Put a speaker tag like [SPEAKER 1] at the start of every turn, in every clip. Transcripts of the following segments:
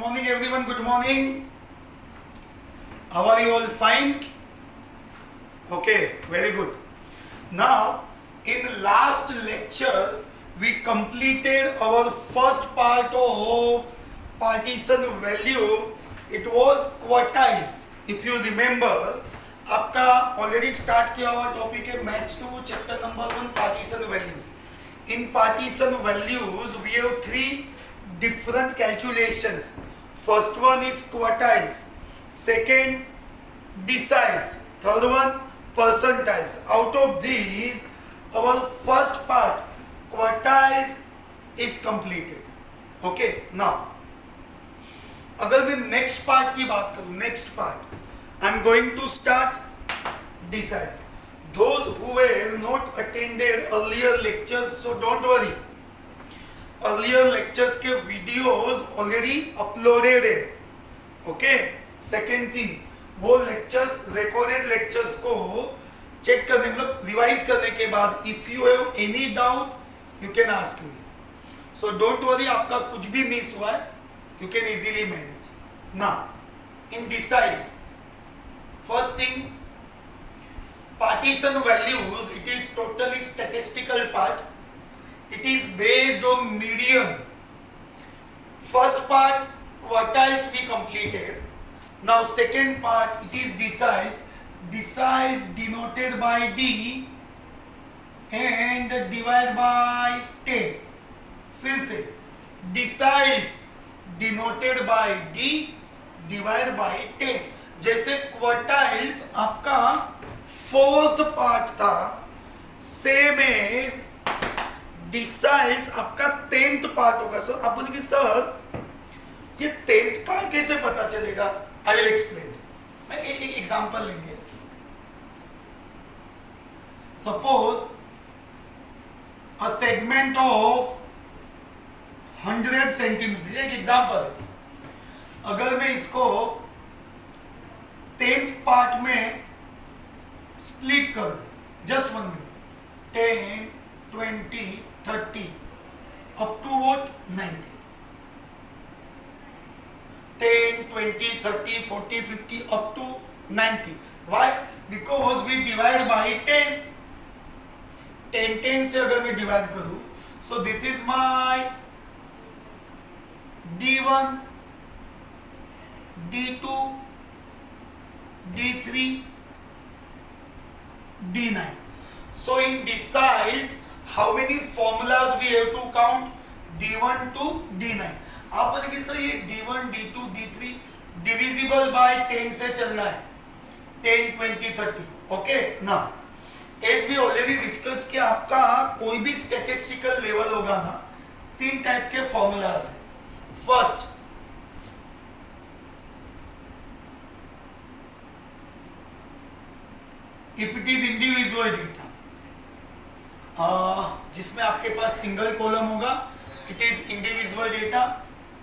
[SPEAKER 1] morning everyone, good morning. How are you all? Fine? Okay, very good. Now, in last lecture, we completed our first part of partition value. It was quartiles. If you remember, आपका already start किया हुआ topic है maths 2 chapter number 1 partition values. In partition values, we have three different calculations. First one is quartiles, second deciles, third one percentiles. Out of these, our first part quartiles is completed. Okay, now अगर मैं next part की बात करूं, next part I am going to start deciles. Those who were not attended earlier lectures, so don't worry. Earlier lectures के videos already uploaded है. Okay. Second thing, वो lectures recorded lectures को check करने मतलब revise करने के बाद if you have any doubt you can ask me. So don't worry, आपका कुछ भी miss हुआ है you can easily manage. Now in deciles, first thing, partition values, it is totally statistical part. It is based on median. First part quartiles we completed. Now second part it is deciles. Deciles denoted by D and divided by 10. फिर से deciles denoted by D divided by 10. जैसे quartiles आपका fourth part था, same as deciles आपका 10th part होगा. Sir आप बोलेंगे sir ये 10th पार्ट कैसे पता चलेगा? I will explain. मैं एक एग्जांपल लेंगे. Suppose a segment of 100 centimetre, एक एग्जांपल है. अगर मैं इसको 10th पार्ट में स्प्लिट कर, just 1 minute, 10, 20, 30 up to what 90. 10, 20, 30, 40, 50 up to 90. Why? Because we divide by 10. 10 से अगर मैं डिवाइड करूं, so this is my D1, D2, D3, D9. So in deciles, how many formulas we have to count? D1 to D9. आप बोलेंगे sir ये D1, D2, D3 divisible by 10 से चलना है. 10, 20, 30. Okay? Now, as we already discussed कि आपका कोई भी statistical level होगा ना, 3 टाइप के formulas हैं. First, if it is individual data, जिसमें आपके पास सिंगल कॉलम होगा, it is individual data.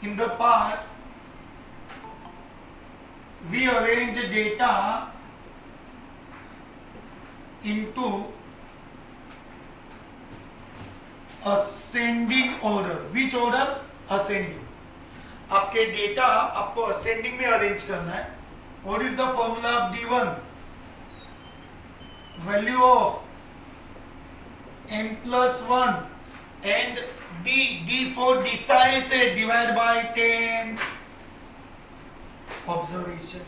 [SPEAKER 1] In the part we arrange data into ascending order. Which order? Ascending. आपके डेटा आपको असेंडिंग में अरेंज करना है. What is the formula of D1? Value of n plus 1 and D for deciles है divide by 10. Observation.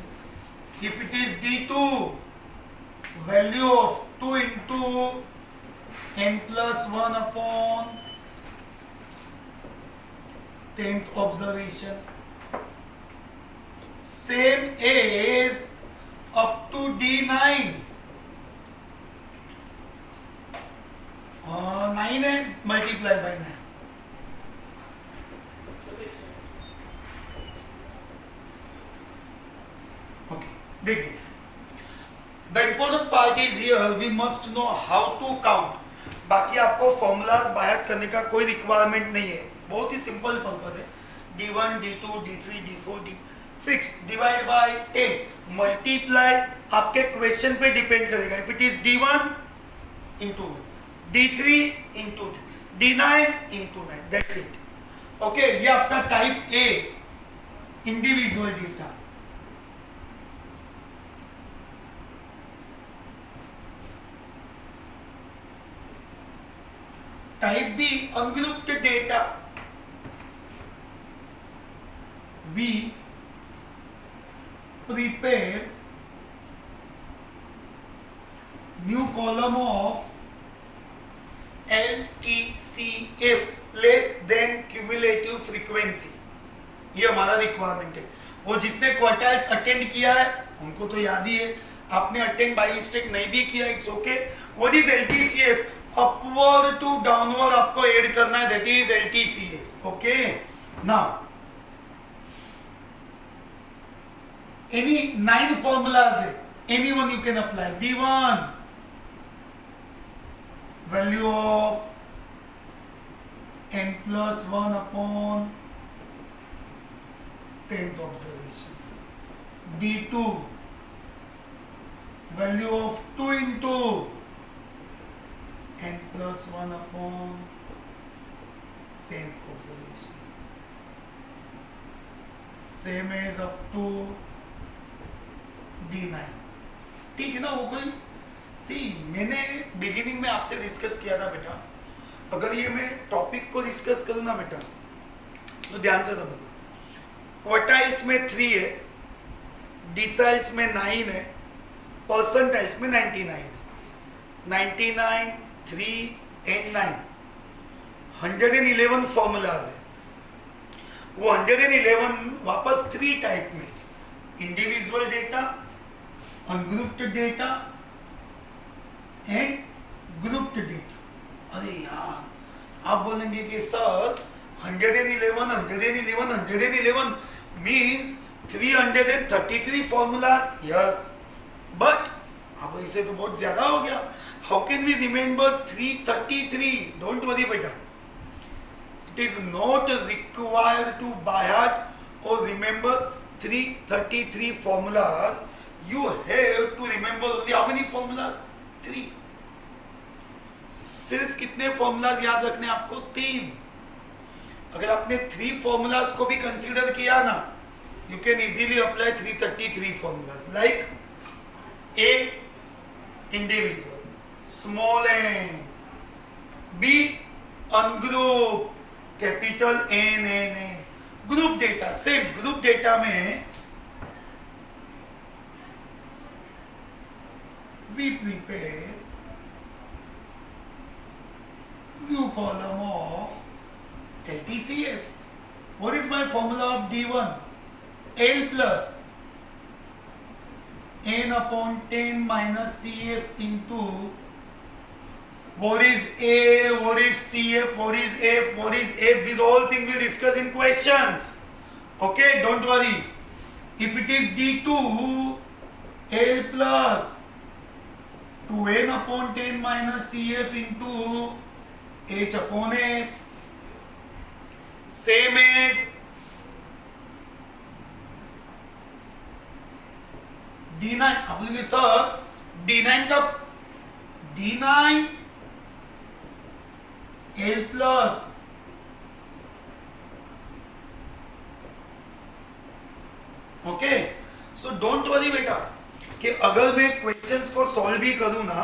[SPEAKER 1] If it is D2, value of 2 into n plus 1 upon 10th observation. Same as up to D9. 9 है multiply by 9. Okay, देखिए the important part is here we must know how to count. बाकी आपको formulas बाहर करने का कोई requirement नहीं है, बहुत ही सिंपल पर्पस है. D1, D2, D3, D4, D fix divide by 10 multiply आपके क्वेश्चन पे डिपेंड करेगा. If it is D1 into D3 into D9 into 9, that's it. Okay, ये आपका type A. Individual data, type B ungrouped data, we prepare new column of LTCF less than cumulative frequency, ये हमारा requirement है। वो जिसने quartiles attend किया है उनको तो याद ही है, आपने अटेंड बाय मिस्टेक नहीं भी किया, it's okay. What is LTCF? Upward to downward आपको ऐड करना है, that is LTCF। Okay, now any 9 formulas है, anyone you can apply. D1 value of n plus 1 upon 10th observation. D2 value of 2 into n plus 1 upon 10th observation. Same as up to D9, ठीक है ना। वो कोई मैंने beginning में आपसे discuss किया था बेटा, अगर ये मैं टॉपिक को डिस्कस करूँ ना बेटा तो ध्यान से समझना। क्वार्टाइल्स में 3 है, डिसाइल्स में 9 है, परसेंटाइल्स में 99 है। 99, 3 and 9, 111 फॉर्मूलाज है। वो 111 वापस 3 टाइप में, individual data, ungrouped data and grouped data. अरे यार आप बोलेंगे कि sir 111 means 333 formulas. Yes, but अब इसे तो बहुत ज्यादा हो गया। How can we remember 333? Don't worry बेटा, it is not required to by heart और remember 333 formulas. You have to remember only how many formulas? 3. सिर्फ कितने फॉर्मूलाज याद रखने आपको? 3। अगर आपने 3 फॉर्मूलाज को भी कंसीडर किया ना, you can easily apply 333 formulas. Like A individual, small n, B ungroup, capital N। Group data, same group data में we prepare new column of LTCF. What is my formula of D1? L plus n upon 10 minus CF into what is A, what is CF, what is F, what is F. These all things we discuss in questions. Okay, don't worry. If it is D2, L plus 2n upon 10 minus CF into H upon F. Same as D9। आप बोलेंगे sir D9 का D9 L plus okay. So don't worry बेटा कि अगर मैं questions को solve भी करूं ना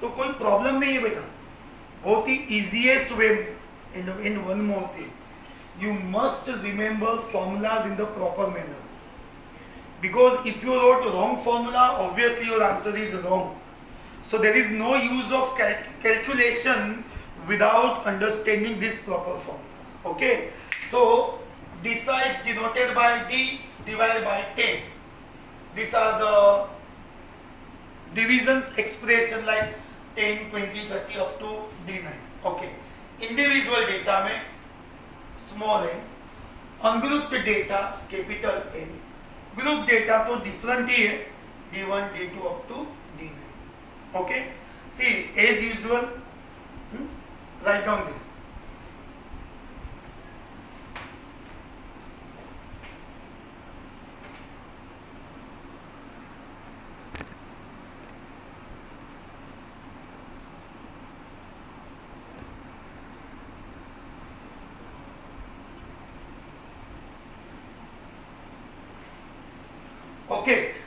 [SPEAKER 1] तो कोई प्रॉब्लम नहीं है बेटा, बहुत ही इजीएस्ट वे में। In one more thing, you must remember formulas in the proper manner, because if you wrote wrong formula, obviously your answer is wrong. So there is no use of calculation without understanding these proper formulas. Okay, so deciles denoted by D divided by 10. These are the divisions expression like 10, 20, 30 up to D9. Okay, individual data में small n, ungrouped data capital N, group data तो different ही है, D1, D2 up to D9. Okay, see as usual write down this.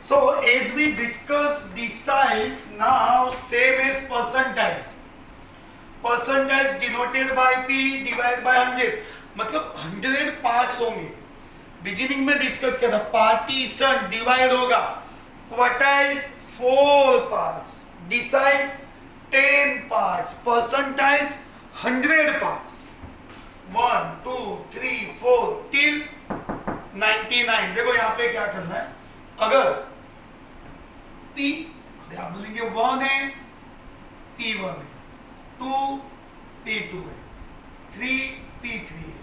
[SPEAKER 1] So as we discussed deciles, now same as percentiles. Percentiles denoted by P divided by 100. मतलब 100 parts होंगे. Beginning में discuss किया था. Partition divide होगा. Quartiles 4 parts. Deciles 10 parts. Percentiles 100 parts. 1 2 3 4 till 99. देखो यहाँ पे क्या करना है. अगर P आप बोलेंगे 1 है, P1 है, 2 P2 है, 3 P3 है,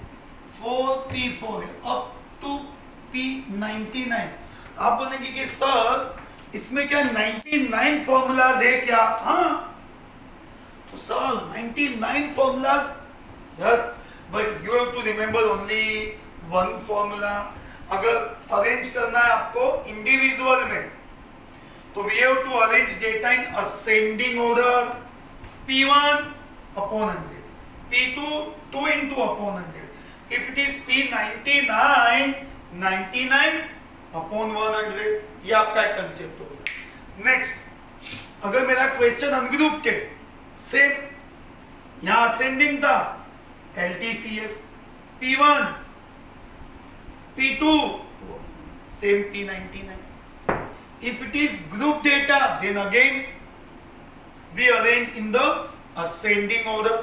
[SPEAKER 1] 4 P4 है, अप टू P99. आप बोलेंगे कि सर इसमें क्या 99 फॉर्मूलाज है क्या? हाँ, तो sir 99 formulas, yes, but you have to remember only one formula. अगर अरेंज करना है आपको इंडिविजुअल में, तो we have to arrange data in ascending order. P1 upon 100, P2 2 into upon 100. If it is P99, 99 upon 100. ये आपका एक concept हो गया. नेक्स्ट, अगर मेरा क्वेश्चन अनग्रुप्ड है, सेम यहाँ असेंडिंग था, LTCF, P1, P2, same P99. If it is group data, then again we arrange in the ascending order.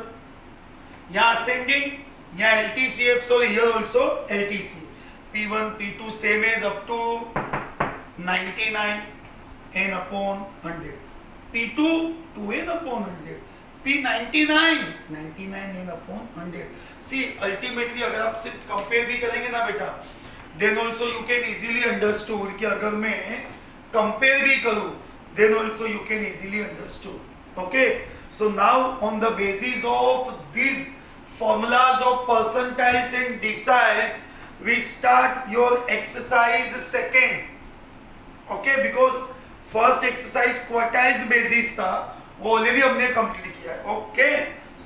[SPEAKER 1] यहाँ ascending, यहाँ LTCF, so here also LTC. P1, P2 same as up to 99 n upon 100. P2 2n upon 100. P99 99 n upon 100. See, ultimately अगर आप सिर्फ compare भी करेंगे ना बेटा, then also you can easily understood कि अगर मैं कंपेयर भी करूँ, then also you can easily understood. Okay, so now on the basis of these formulas of percentiles and deciles, we start your exercise second. Okay, because first exercise quartiles basis था, वो already हमने complete किया है. Okay,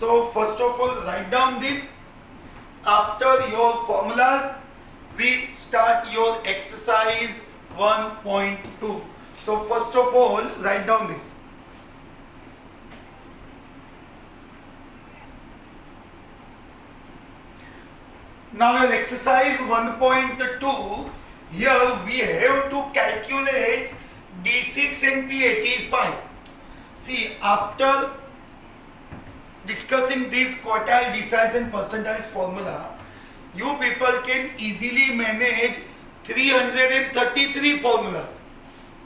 [SPEAKER 1] so first of all write down this. After your formulas, we start your exercise 1.2. So first of all write down this. Now your exercise 1.2, here we have to calculate D6 and P85. See, after discussing these quartile, deciles and percentiles formula, you people can easily manage 333 formulas.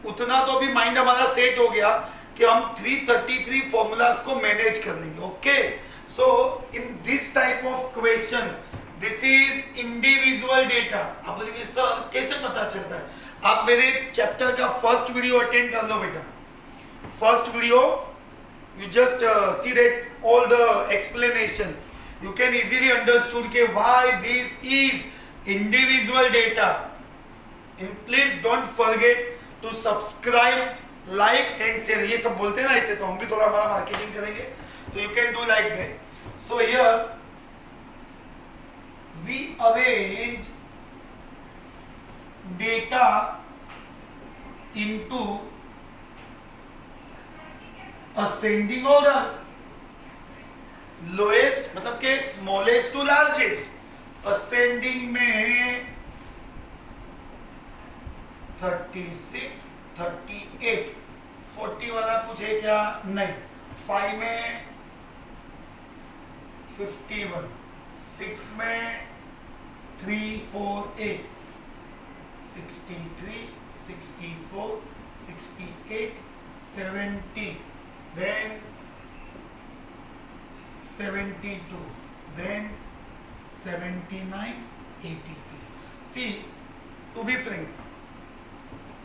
[SPEAKER 1] उतना तो अभी mind हमारा set हो गया कि हम 333 formulas को manage कर लेंगे. Okay, so in this type of question, this is individual data. आप बोलेंगे सर कैसे पता चलता है? आप मेरे चैप्टर का फर्स्ट वीडियो अटेंड कर लो बेटा. First video you just see that all the explanation. You can easily understood के why this is individual data. And please don't forget to subscribe, like and share. ये सब बोलते हैं ना ऐसे, तो हम भी थोड़ा हमारा मार्केटिंग करेंगे, तो you can do like that. So here we arrange data into ascending order, lowest मतलब के smallest to largest. ascending में 36, 38, 40 वाला कुछ है क्या? नहीं. 5 में 51, 6 में 3 4 8, 63, 64, 68, 70, then 72, then 79, 82. See, to be frank,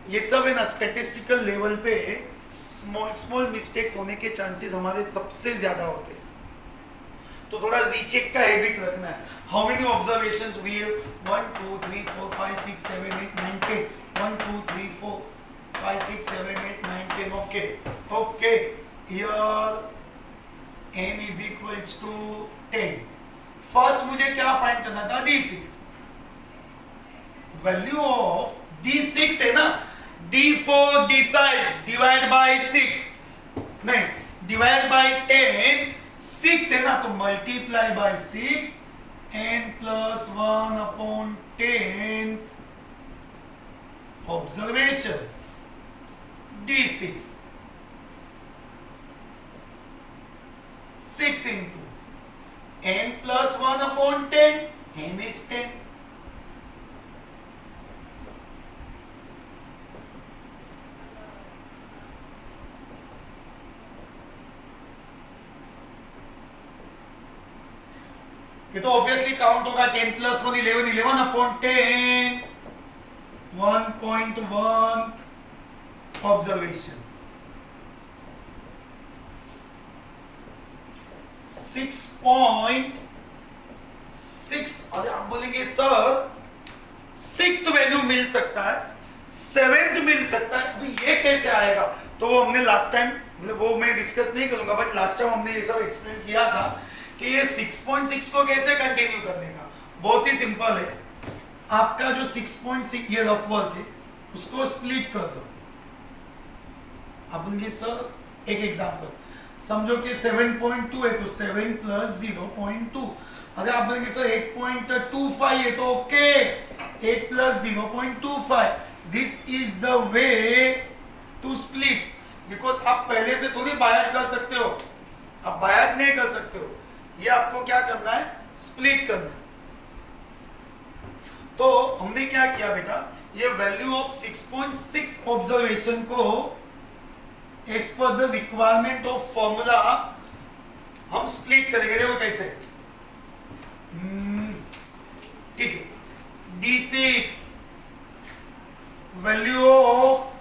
[SPEAKER 1] ये सब है ना स्टैटिस्टिकल लेवल पे स्मॉल मिस्टेक्स होने के चांसेस हमारे सबसे ज्यादा होते हैं. तो थोड़ा रीचेक का हैबिट रखना है. How many observations we have? 1 2 3 4 5 6 7 8 9 10. 1 2 3 4 5 6 7 8 9 10. Okay okay, here n is equals to 10. First मुझे क्या फाइंड करना था? D6. वैल्यू ऑफ D6 है ना, D4 decides divide by 6 नहीं divide by 10 6 है ना तो multiply by 6 n plus 1 upon 10 observation D6 6 into n plus 1 upon 10 n is 10 ये तो ऑब्वियसली काउंट होगा 10 प्लस 1 11 11 अपॉन 10 1.1 ऑब्जर्वेशन 6.6 अरे आप बोलेंगे सर 6th वैल्यू मिल सकता है 7th मिल सकता है अभी ये कैसे आएगा तो वो हमने लास्ट टाइम मतलब वो मैं डिस्कस नहीं करूंगा बट लास्ट टाइम हमने ये सब एक्सप्लेन किया था कि ये 6.6 को कैसे कंटिन्यू करने का बहुत ही सिंपल है आपका जो 6.6 ये रफ वर्क है उसको स्प्लिट कर दो आप बोलेंगे सर एक एग्जांपल समझो कि 7.2 है तो 7 प्लस 0.2 अरे आप बोलेंगे सर 8.25 है तो okay 8 plus 0.25 this is the way to split because आप पहले से थोड़ी बायट कर सकते हो आप बायट नहीं कर सकते हो ये आपको क्या करना है स्प्लिट करना है तो हमने क्या किया बेटा ये वैल्यू ऑफ 6.6 ऑब्जर्वेशन को as per the requirement of formula हम स्प्लिट करेंगे देखो कैसे ठीक है D6 value of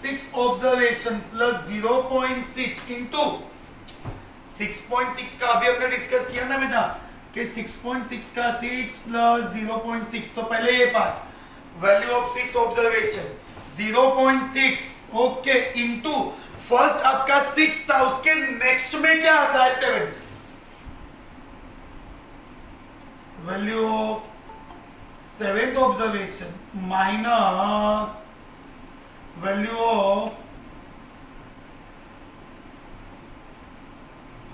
[SPEAKER 1] 6 observation plus 0.6 into 6.6 का अभी हमने डिस्कस किया ना बेटा कि 6.6 का 6 प्लस 0.6 तो पहले ये part value of 6 observation 0.6 okay into first आपका 6 था उसके नेक्स्ट में क्या आता है 7 value of 7th observation minus value of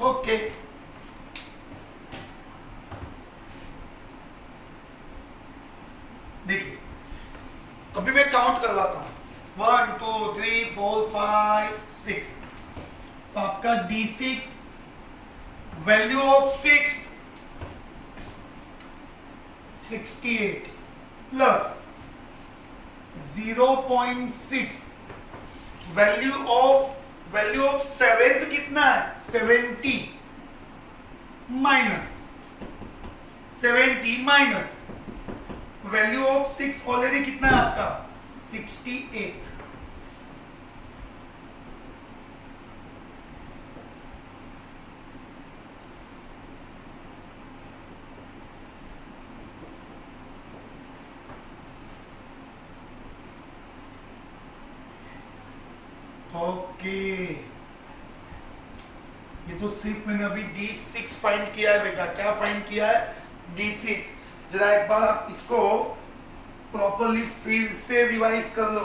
[SPEAKER 1] okay देखिए अभी मैं काउंट करवाता हूं 1 2 3 4 5 6 तो आपका D6 value of 6 68 plus 0.6 value of 7th कितना है 70 minus 70 minus value of 6 already कितना है आपका 68 ओके ये तो सिर्फ मैंने अभी D6 फाइंड किया है बेटा क्या फाइंड किया है D6 जरा एक बार आप इसको प्रॉपर्ली फिर से रिवाइज कर लो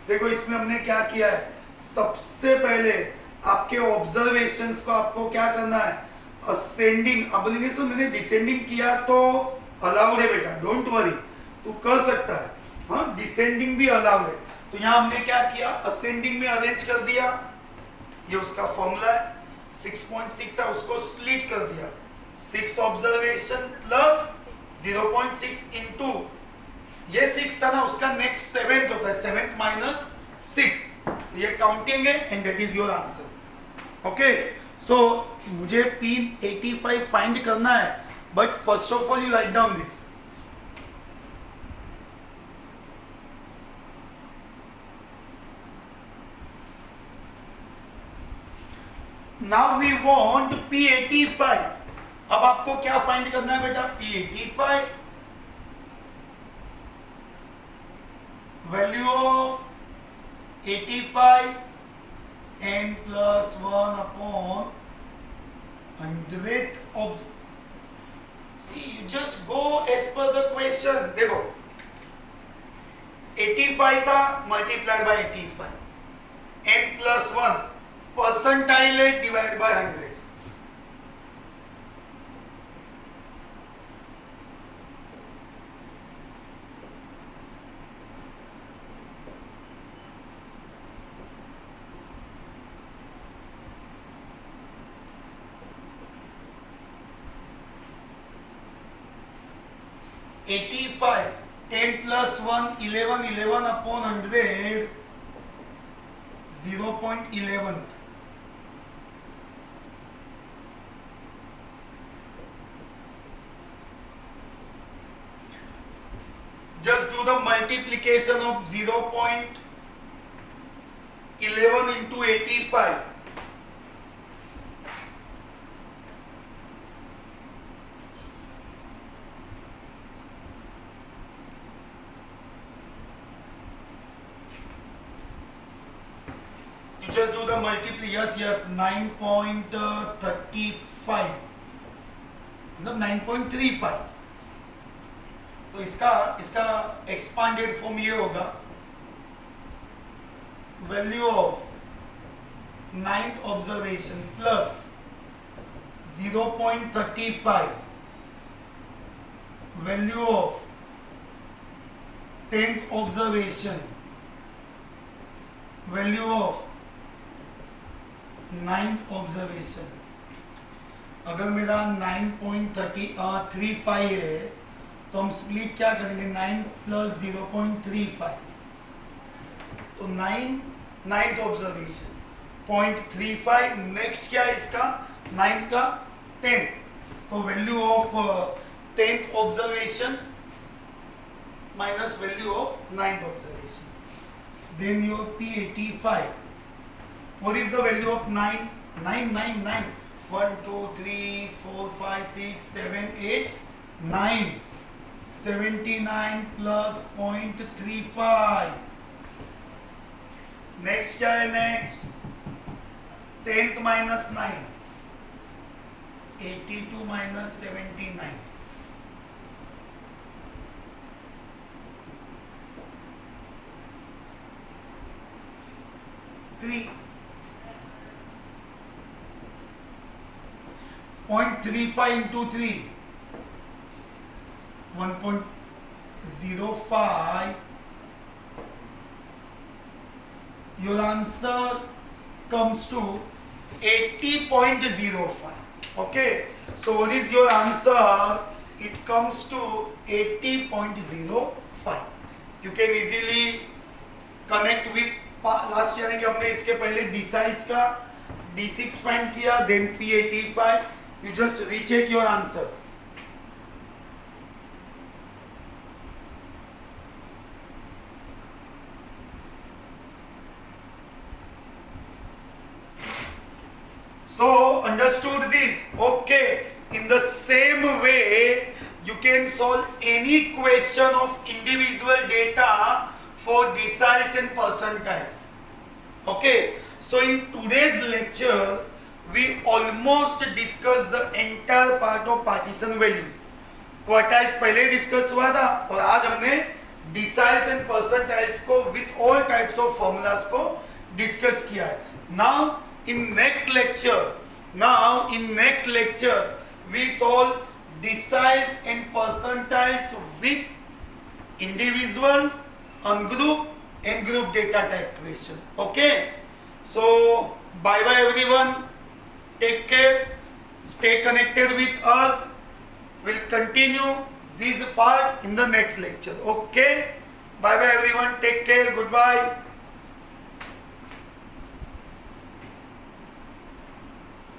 [SPEAKER 1] देखो इसमें हमने क्या किया है सबसे पहले आपके ऑब्जर्वेशंस को आपको क्या करना है असेंडिंग अब बोलेंगे सर मैंने डिसेंडिंग किया तो अलाउड है बेटा डोंट वरी तू कर सकता है हाँ डिसेंडिंग भी अलाउड है तो यहां हमने क्या किया असेंडिंग में अरेंज कर दिया ये उसका फॉर्मूला है 6.6 है उसको स्प्लिट कर दिया 6 ऑब्जर्वेशन प्लस 0.6 इंटू ये 6 था ना उसका नेक्स्ट 7th होता है 7th माइनस 6 ये काउंटिंग है and that is your answer okay so मुझे P85 फाइंड करना है but first of all you write down this now we want P85 अब आपको क्या फाइंड करना है बेटा P85 value of 85 n plus 1 upon 100th of see you just go as per the question देखो 85 था मल्टीप्लाइड बाय 85, n+1 परसेंटाइल है divide by 100। $85, 10+1 11, 11 upon 100, 0.11। Just do the multiplication of 0.11 into 85। You just do the multiplication, yes, 9.35 मतलब 9.35। तो इसका expanded form ये होगा, value of 9th observation plus 0.35 value of 10th observation value of 9th observation. अगर मेरा 9.35 है तो हम स्प्लिट क्या करेंगे, 9 प्लस 0.35, तो 9th ऑब्जर्वेशन 0.35, नेक्स्ट क्या है इसका 9th का 10, तो value of 10th observation minus value of 9th observation, then your P85। What is the value of 9? 9, 9, 9. 1, 2, 3, 4, 5, 6, 7, 8, 9. 79 plus 0.35. Next क्या है next? 10th minus 9. 82 minus 79. 3. 0.35 into 3, 1.05. Your answer comes to 80.05. Okay, so what is your answer? It comes to 80.05. You can easily connect with last यानी कि हमने इसके पहले decides का D6 find किया, then P85. You just recheck your answer. So understood this? Okay. In the same way, you can solve any question of individual data for deciles and percentiles. Okay. So in today's lecture, we almost discussed the entire part of partition values. Quartiles पहले discuss हुआ था और आज हमने deciles and percentiles को with all types of formulas को discuss किया है। Now in next lecture we solve deciles and percentiles with individual, ungroup and group data type question. Okay, so bye bye everyone, take care, stay connected with us. We'll continue this part in the next lecture. Okay, bye bye everyone, take care, goodbye.